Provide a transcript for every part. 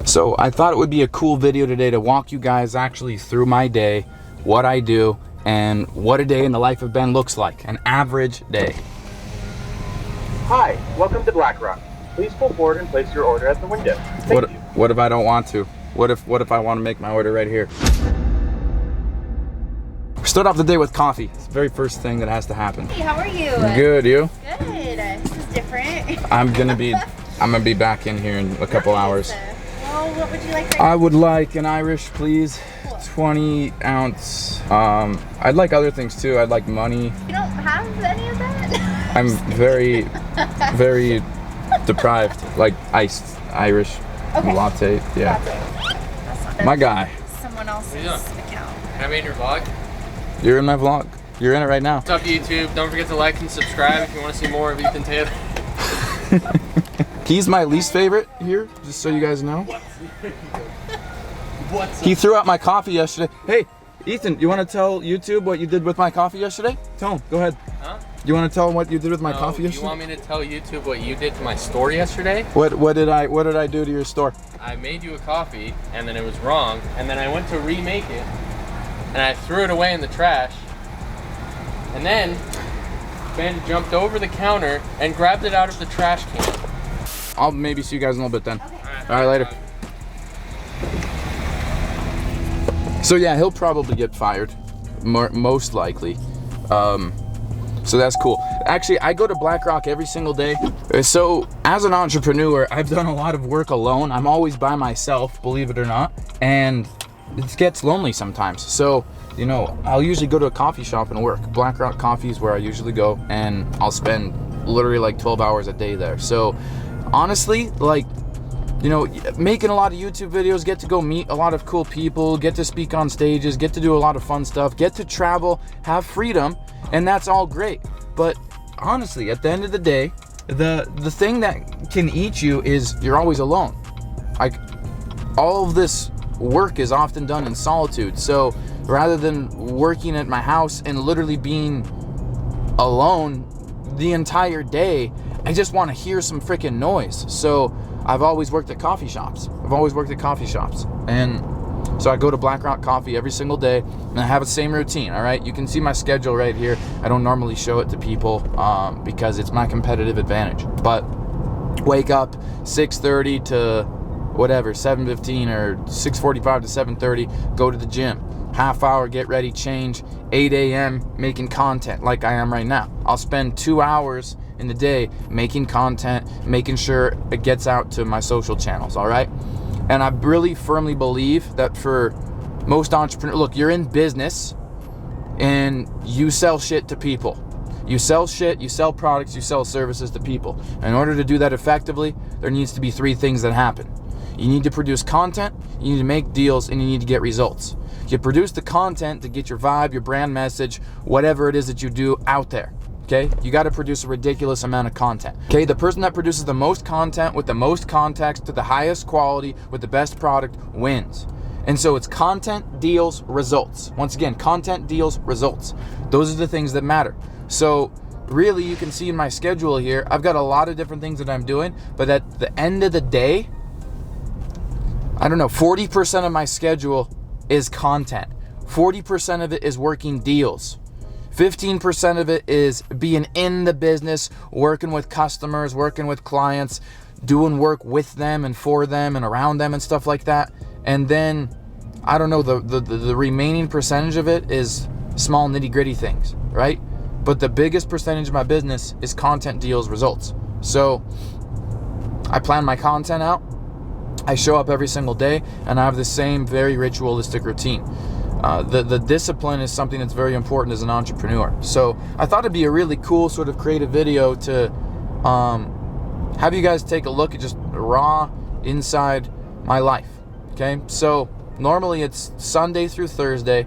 So I thought it would be a cool video today to walk you guys actually through my day, what I do, and what a day in the life of Ben looks like, an average day. Hi, welcome to BlackRock. Please pull forward and place your order at the window. Thank you. What if I don't want to? What if I want to make my order right here? Start off the day with coffee. It's the very first thing that has to happen. Hey, how are you? Good, you? Good. This is different. I'm gonna be back in here in a couple hours. Well, what would you like? I would like an Irish, please. Cool. 20 ounce. I'd like other things too. I'd like money. You don't have any of that? I'm very, very deprived. Like iced Irish latte. Yeah. That's not My guy. Someone else's account. Am I in your vlog? You're in my vlog. You're in it right now. What's up, YouTube? Don't forget to like and subscribe if you want to see more of Ethan Taylor. He's my least favorite here, just so you guys know. What's He threw out my coffee yesterday. Hey, Ethan, you want to tell YouTube what you did with my coffee yesterday? Tell him. Go ahead. Huh? You want to tell him what you did with my coffee yesterday? You want me to tell YouTube what you did to my store yesterday? What did I do to your store? I made you a coffee, and then it was wrong, and then I went to remake it, and I threw it away in the trash, and then Ben jumped over the counter and grabbed it out of the trash can. I'll maybe see you guys in a little bit then. Okay. All right, later. So yeah, he'll probably get fired, most likely. So that's cool. Actually, I go to BlackRock every single day. So as an entrepreneur, I've done a lot of work alone. I'm always by myself, believe it or not, and it gets lonely sometimes. So, you know, I'll usually go to a coffee shop and work. BlackRock Coffee is where I usually go, and I'll spend literally like 12 hours a day there. So honestly, like, you know, making a lot of YouTube videos, get to go meet a lot of cool people, get to speak on stages, get to do a lot of fun stuff, get to travel, have freedom, and that's all great. But honestly, at the end of the day, the thing that can eat you is you're always alone. Like, all of this work is often done in solitude. So rather than working at my house and literally being alone the entire day, I just want to hear some freaking noise. So I've always worked at coffee shops. And so I go to BlackRock Coffee every single day, and I have the same routine, all right? You can see my schedule right here. I don't normally show it to people because it's my competitive advantage. But wake up 6:30 to whatever, 7:15 or 6:45 to 7:30, go to the gym. Half hour, get ready, change. 8 a.m. making content like I am right now. I'll spend 2 hours in the day making content, making sure it gets out to my social channels, all right? And I really firmly believe that for most entrepreneurs, look, you're in business and you sell shit to people. You sell shit, you sell products, you sell services to people. In order to do that effectively, there needs to be 3 things that happen. You need to produce content, you need to make deals, and you need to get results. You produce the content to get your vibe, your brand message, whatever it is that you do out there. Okay, you got to produce a ridiculous amount of content. Okay, the person that produces the most content with the most context to the highest quality with the best product wins. And so it's content, deals, results. Once again, content, deals, results. Those are the things that matter. So really, you can see in my schedule here, I've got a lot of different things that I'm doing, but at the end of the day, I don't know, 40% of my schedule is content. 40% of it is working deals. 15% of it is being in the business, working with customers, working with clients, doing work with them and for them and around them and stuff like that. And then, I don't know, the remaining percentage of it is small nitty-gritty things, right? But the biggest percentage of my business is content, deals, results. So I plan my content out. I show up every single day, and I have the same very ritualistic routine. The discipline is something that's very important as an entrepreneur. So I thought it'd be a really cool sort of creative video to have you guys take a look at just raw inside my life. Okay, so normally it's Sunday through Thursday.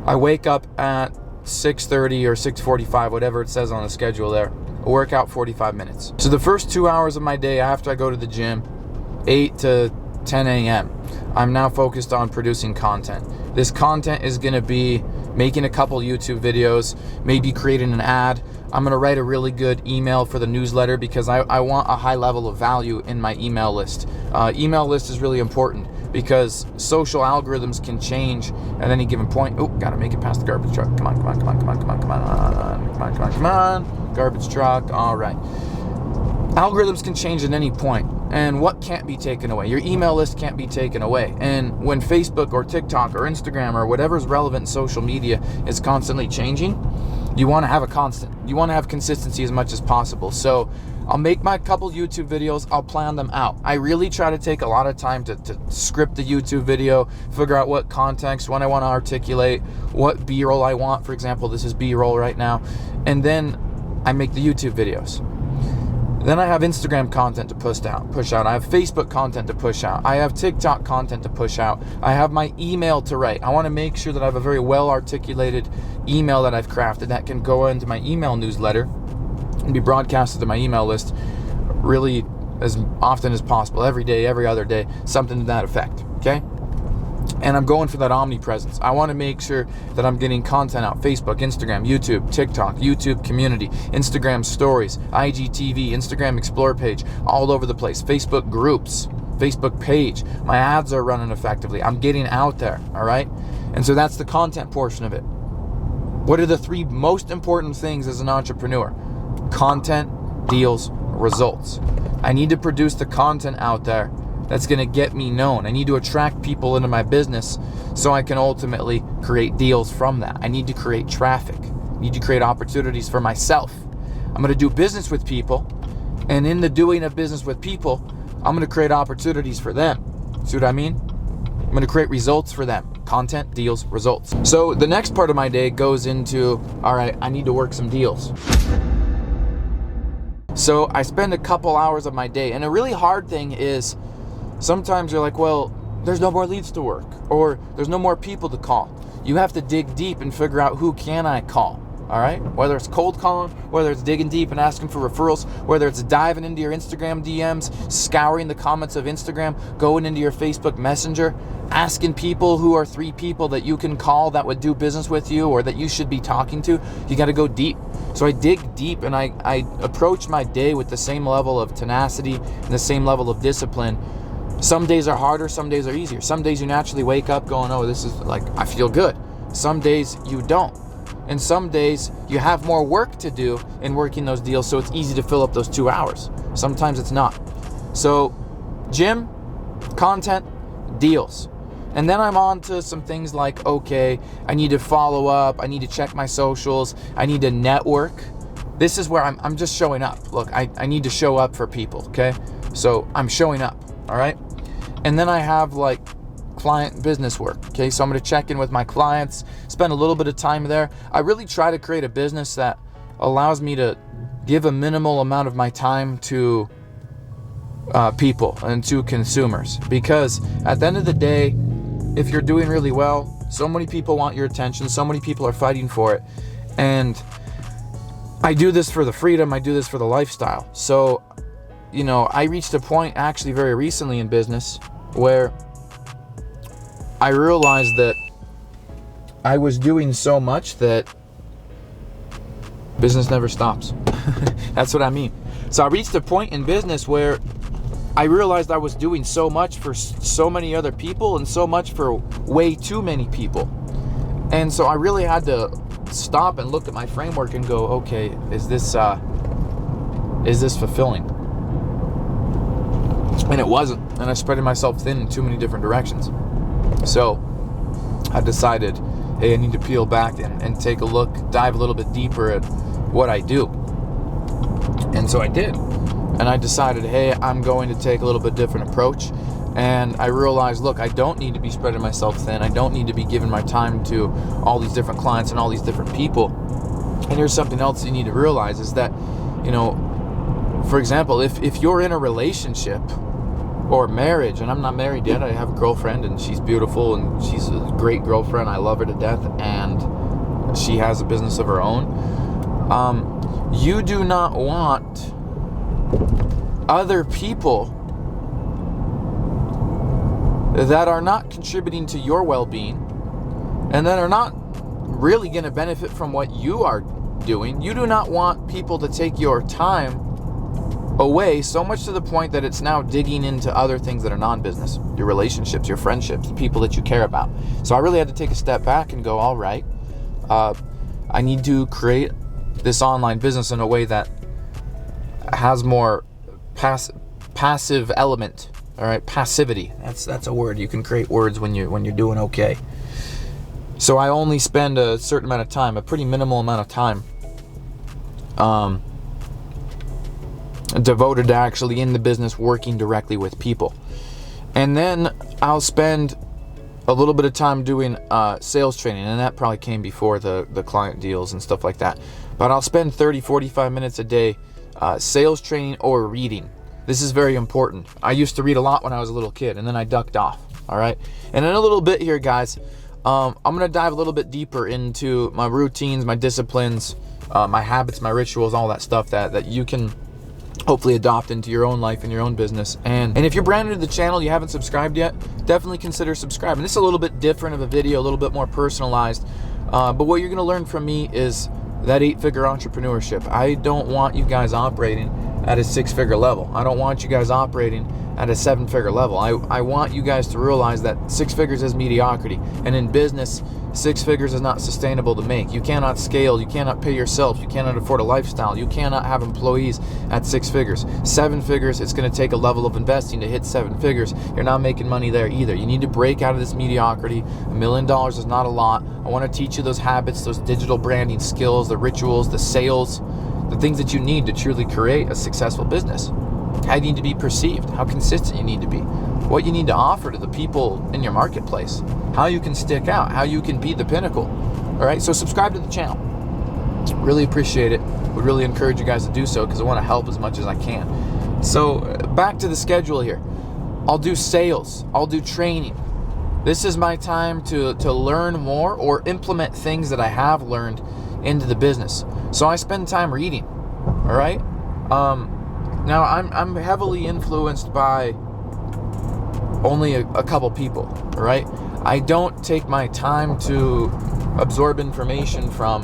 I wake up at 6:30 or 6:45, whatever it says on the schedule there. I work out 45 minutes. So the first 2 hours of my day after I go to the gym, 8 to 10 a.m., I'm now focused on producing content. This content is going to be making a couple YouTube videos, maybe creating an ad. I'm going to write a really good email for the newsletter because I want a high level of value in my email list. Email list is really important because social algorithms can change at any given point. Oh, gotta make it past the garbage truck. Come on, come on, come on, come on, come on, come on, come on, come on, come on. Garbage truck. All right. Algorithms can change at any point, and what can't be taken away? Your email list can't be taken away. And when Facebook or TikTok or Instagram or whatever's relevant in social media is constantly changing, you want to have a constant. You want to have consistency as much as possible. So I'll make my couple YouTube videos. I'll plan them out. I really try to take a lot of time to script the YouTube video, figure out what context, when I want to articulate, what B-roll I want. For example, this is B-roll right now. And then I make the YouTube videos. Then I have Instagram content to push out. I have Facebook content to push out. I have TikTok content to push out. I have my email to write. I want to make sure that I have a very well articulated email that I've crafted that can go into my email newsletter and be broadcasted to my email list really as often as possible, every day, every other day, something to that effect, okay? And I'm going for that omnipresence. I want to make sure that I'm getting content out. Facebook, Instagram, YouTube, TikTok, YouTube community, Instagram stories, IGTV, Instagram Explore page, all over the place. Facebook groups, Facebook page. My ads are running effectively. I'm getting out there, all right? And so that's the content portion of it. What are the three most important things as an entrepreneur? Content, deals, results. I need to produce the content out there that's going to get me known. I need to attract people into my business so I can ultimately create deals from that. I need to create traffic. I need to create opportunities for myself. I'm going to do business with people, and in the doing of business with people, I'm going to create opportunities for them. See what I mean? I'm going to create results for them. Content, deals, results. So the next part of my day goes into, all right, I need to work some deals. So I spend a couple hours of my day, and a really hard thing is sometimes you're like, well, there's no more leads to work, or there's no more people to call. You have to dig deep and figure out who can I call, all right? Whether it's cold calling, whether it's digging deep and asking for referrals, whether it's diving into your Instagram DMs, scouring the comments of Instagram, going into your Facebook Messenger, asking people who are 3 people that you can call that would do business with you or that you should be talking to. You got to go deep. So I dig deep, and I approach my day with the same level of tenacity and the same level of discipline. Some days are harder, some days are easier. Some days you naturally wake up going, oh, this is like, I feel good. Some days you don't. And some days you have more work to do in working those deals, so it's easy to fill up those 2 hours. Sometimes it's not. So gym, content, deals. And then I'm on to some things like, okay, I need to follow up, I need to check my socials, I need to network. This is where I'm just showing up. Look, I need to show up for people, okay? So I'm showing up, all right? And then I have like client business work, okay? So I'm gonna check in with my clients, spend a little bit of time there. I really try to create a business that allows me to give a minimal amount of my time to people and to consumers, because at the end of the day, if you're doing really well, so many people want your attention, so many people are fighting for it, and I do this for the freedom, I do this for the lifestyle. So, you know, I reached a point actually very recently in business where I realized that I was doing so much that business never stops. That's what I mean. So I reached a point in business where I realized I was doing so much for so many other people and so much for way too many people. And so I really had to stop and look at my framework and go, okay, is this fulfilling? And it wasn't. And I spread myself thin in too many different directions. So I decided, hey, I need to peel back and take a look, dive a little bit deeper at what I do. And so I did. And I decided, hey, I'm going to take a little bit different approach. And I realized, look, I don't need to be spreading myself thin. I don't need to be giving my time to all these different clients and all these different people. And here's something else you need to realize is that, you know, for example, if you're in a relationship or marriage, and I'm not married yet, I have a girlfriend and she's beautiful and she's a great girlfriend. I love her to death, and she has a business of her own. You do not want other people that are not contributing to your well-being and that are not really going to benefit from what you are doing. You do not want people to take your time away so much to the point that it's now digging into other things that are non-business, your relationships, your friendships, the people that you care about. So I really had to take a step back and go, all right, I need to create this online business in a way that has more passive element. All right, passivity. That's a word. You can create words when you're doing okay. So I only spend a certain amount of time, a pretty minimal amount of time, devoted to actually in the business working directly with people. And then I'll spend a little bit of time doing sales training, and that probably came before the client deals and stuff like that. But I'll spend 30-45 minutes a day sales training or reading. This is very important. I used to read a lot when I was a little kid, and then I ducked off. All right, and in a little bit here, guys, I'm gonna dive a little bit deeper into my routines, my disciplines, my habits, my rituals, all that stuff that you can hopefully adopt into your own life and your own business. And if you're brand new to the channel, you haven't subscribed yet, definitely consider subscribing. This is a little bit different of a video, a little bit more personalized, but what you're going to learn from me is that 8-figure entrepreneurship. I don't want you guys operating at a 6-figure level. I don't want you guys operating at a 7-figure level. I want you guys to realize that 6 figures is mediocrity, and in business, 6 figures is not sustainable to make. You cannot scale, you cannot pay yourself, you cannot afford a lifestyle, you cannot have employees at 6 figures. 7 figures, it's going to take a level of investing to hit 7 figures. You're not making money there either. You need to break out of this mediocrity. $1 million is not a lot. I want to teach you those habits, those digital branding skills, the rituals, the sales, the things that you need to truly create a successful business. How you need to be perceived, how consistent you need to be, what you need to offer to the people in your marketplace, how you can stick out, how you can be the pinnacle. All right, so subscribe to the channel. Really appreciate it. Would really encourage you guys to do so because I want to help as much as I can. So back to the schedule here. I'll do sales, I'll do training. This is my time to learn more or implement things that I have learned into the business. So I spend time reading. All right. Now I'm heavily influenced by only a couple people, all right? I don't take my time to absorb information from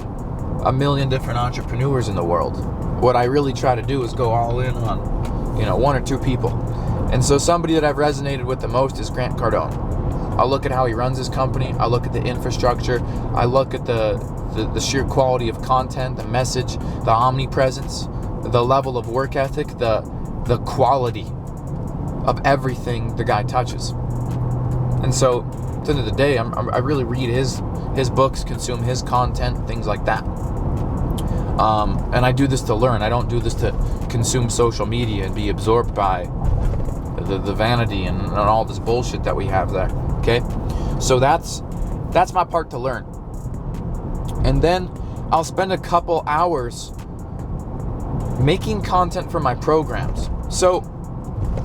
a million different entrepreneurs in the world. What I really try to do is go all in on, 1 or 2 people. And so somebody that I've resonated with the most is Grant Cardone. I'll look at how he runs his company. I look at the infrastructure. I look at the sheer quality of content, the message, the omnipresence, the level of work ethic, the quality of everything the guy touches. And so at the end of the day, I really read his books, consume his content, things like that. And I do this to learn. I don't do this to consume social media and be absorbed by the vanity and all this bullshit that we have there. Okay, so that's my part to learn. And then I'll spend a couple hours making content for my programs. So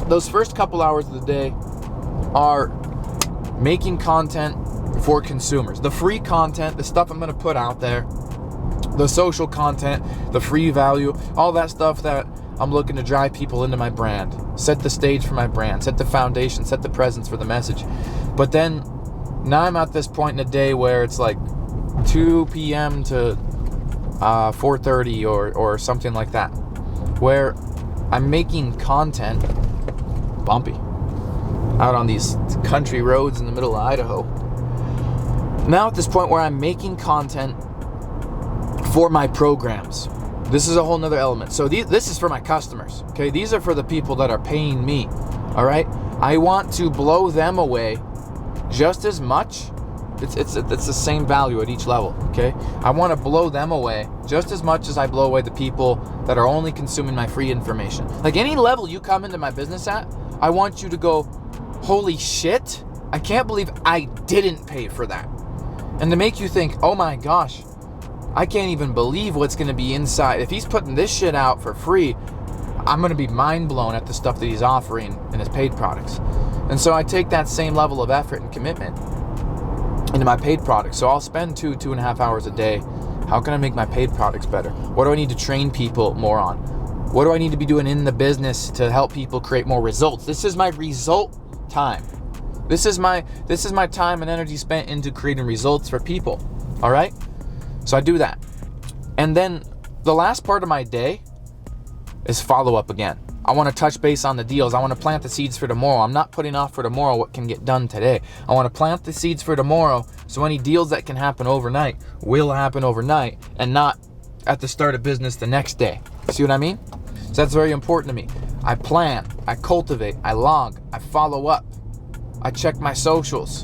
those first couple hours of the day are making content for consumers. The free content, the stuff I'm going to put out there, the social content, the free value, all that stuff that I'm looking to drive people into my brand, set the stage for my brand, set the foundation, set the presence for the message. But then now I'm at this point in the day where it's like 2 p.m. to 4:30 or something like that, where I'm making content bumpy out on these country roads in the middle of Idaho. Now at this point where I'm making content for my programs. This is a whole nother element. So this is for my customers, okay? These are for the people that are paying me, all right? I want to blow them away just as much. It's the same value at each level, okay? I want to blow them away just as much as I blow away the people that are only consuming my free information. Like any level you come into my business at, I want you to go, holy shit, I can't believe I didn't pay for that. And to make you think, oh my gosh, I can't even believe what's going to be inside. If he's putting this shit out for free, I'm going to be mind blown at the stuff that he's offering in his paid products. And so I take that same level of effort and commitment into my paid products. So I'll spend 2.5 hours a day. How can I make my paid products better? What do I need to train people more on? What do I need to be doing in the business to help people create more results? This is my result time. This is my time and energy spent into creating results for people. All right? So I do that. And then the last part of my day is follow up again. I want to touch base on the deals. I want to plant the seeds for tomorrow. I'm not putting off for tomorrow what can get done today. I want to plant the seeds for tomorrow, so any deals that can happen overnight will happen overnight and not at the start of business the next day. See what I mean? So that's very important to me. I plan, I cultivate, I log, I follow up, I check my socials,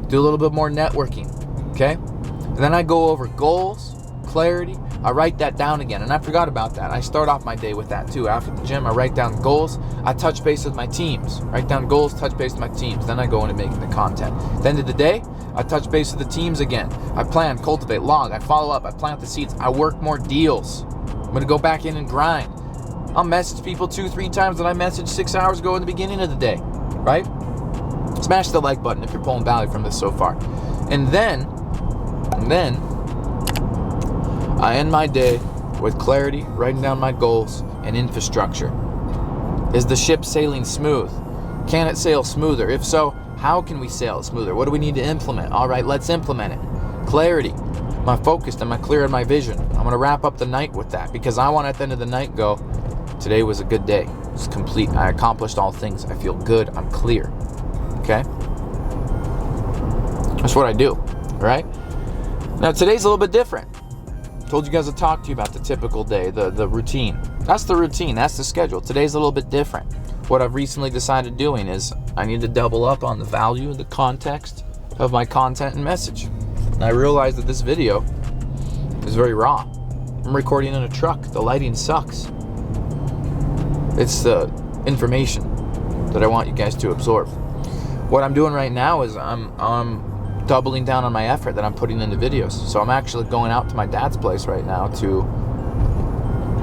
do a little bit more networking, okay? And then I go over goals, clarity. I write that down again, and I forgot about that. I start off my day with that too. After the gym, I write down goals. I touch base with my teams. Write down goals, touch base with my teams. Then I go into making the content. At the end of the day, I touch base with the teams again. I plan, cultivate, log. I follow up. I plant the seeds. I work more deals. I'm going to go back in and grind. I'll message people 2-3 times that I messaged 6 hours ago in the beginning of the day, right? Smash the like button if you're pulling value from this so far. And then I end my day with clarity, writing down my goals, and infrastructure. Is the ship sailing smooth? Can it sail smoother? If so, how can we sail smoother? What do we need to implement? All right, let's implement it. Clarity. Am I focused? Am I clear on my vision? I'm going to wrap up the night with that because I want at the end of the night go, today was a good day. It's complete. I accomplished all things. I feel good. I'm clear. Okay? That's what I do, right? Now, today's a little bit different. Told you guys to talk to you about the typical day, the routine. That's the routine. That's the schedule. Today's a little bit different. What I've recently decided doing is I need to double up on the value, the context of my content and message. And I realized that this video is very raw. I'm recording in a truck. The lighting sucks. It's the information that I want you guys to absorb. What I'm doing right now is I'm doubling down on my effort that I'm putting into videos. So I'm actually going out to my dad's place right now to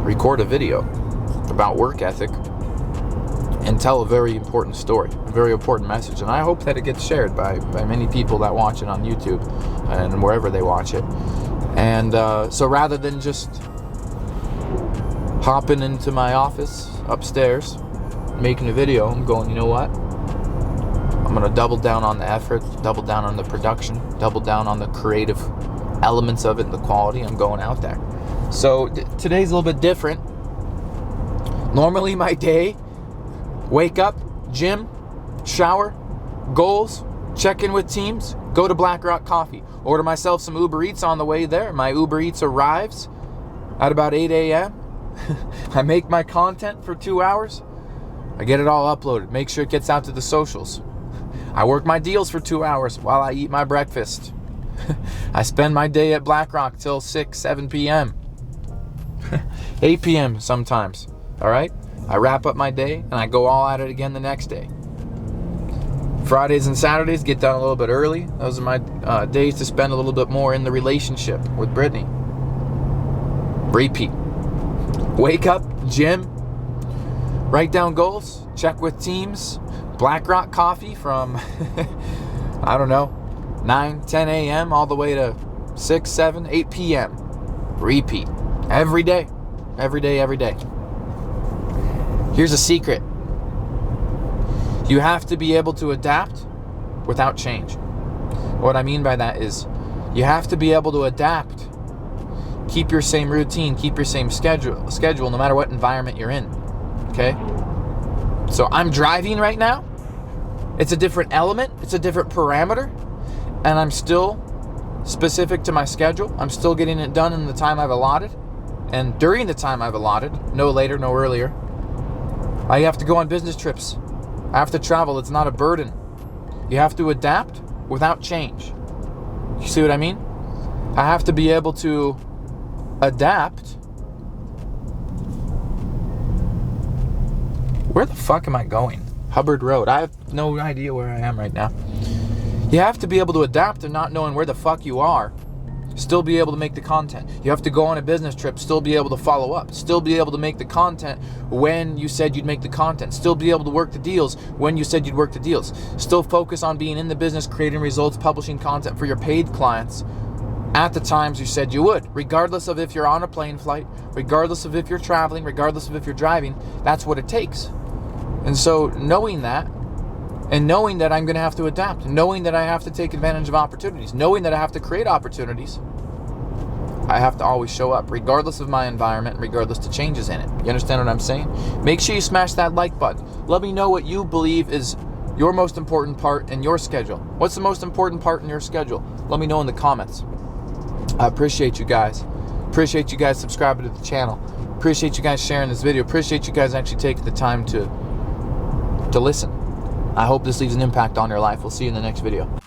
record a video about work ethic and tell a very important story, a very important message. And I hope that it gets shared by many people that watch it on YouTube and wherever they watch it. And so rather than just hopping into my office upstairs, making a video, I'm going, you know what? I'm going to double down on the effort, double down on the production, double down on the creative elements of it and the quality. I'm going out there. So today's a little bit different. Normally my day, wake up, gym, shower, goals, check in with teams, go to Black Rock Coffee, order myself some Uber Eats on the way there. My Uber Eats arrives at about 8 a.m. I make my content for 2 hours. I get it all uploaded. Make sure it gets out to the socials. I work my deals for 2 hours while I eat my breakfast. I spend my day at Black Rock till 6, 7 p.m. 8 p.m. sometimes. All right? I wrap up my day and I go all at it again the next day. Fridays and Saturdays get done a little bit early. Those are my days to spend a little bit more in the relationship with Brittany. Repeat. Wake up, gym, write down goals, check with teams, Black Rock Coffee from, I don't know, 9, 10 a.m. all the way to 6, 7, 8 p.m. Repeat. Every day. Every day, every day. Here's a secret. You have to be able to adapt without change. What I mean by that is you have to be able to adapt. Keep your same routine, keep your same schedule no matter what environment you're in. Okay? So I'm driving right now. It's a different element, it's a different parameter, and I'm still specific to my schedule. I'm still getting it done in the time I've allotted. And during the time I've allotted, no later, no earlier. I have to go on business trips. I have to travel. It's not a burden. You have to adapt without change. You see what I mean? I have to be able to adapt. Where the fuck am I going? Hubbard Road. I have no idea where I am right now. You have to be able to adapt to not knowing where the fuck you are. Still be able to make the content. You have to go on a business trip, still be able to follow up, still be able to make the content when you said you'd make the content, still be able to work the deals when you said you'd work the deals, still focus on being in the business, creating results, publishing content for your paid clients at the times you said you would, regardless of if you're on a plane flight, regardless of if you're traveling, regardless of if you're driving. That's what it takes. And so knowing that, and knowing that I'm going to have to adapt, knowing that I have to take advantage of opportunities, knowing that I have to create opportunities, I have to always show up, regardless of my environment, regardless to changes in it. You understand what I'm saying? Make sure you smash that like button. Let me know what you believe is your most important part in your schedule. What's the most important part in your schedule? Let me know in the comments. I appreciate you guys. Appreciate you guys subscribing to the channel. Appreciate you guys sharing this video. Appreciate you guys actually taking the time to listen. I hope this leaves an impact on your life. We'll see you in the next video.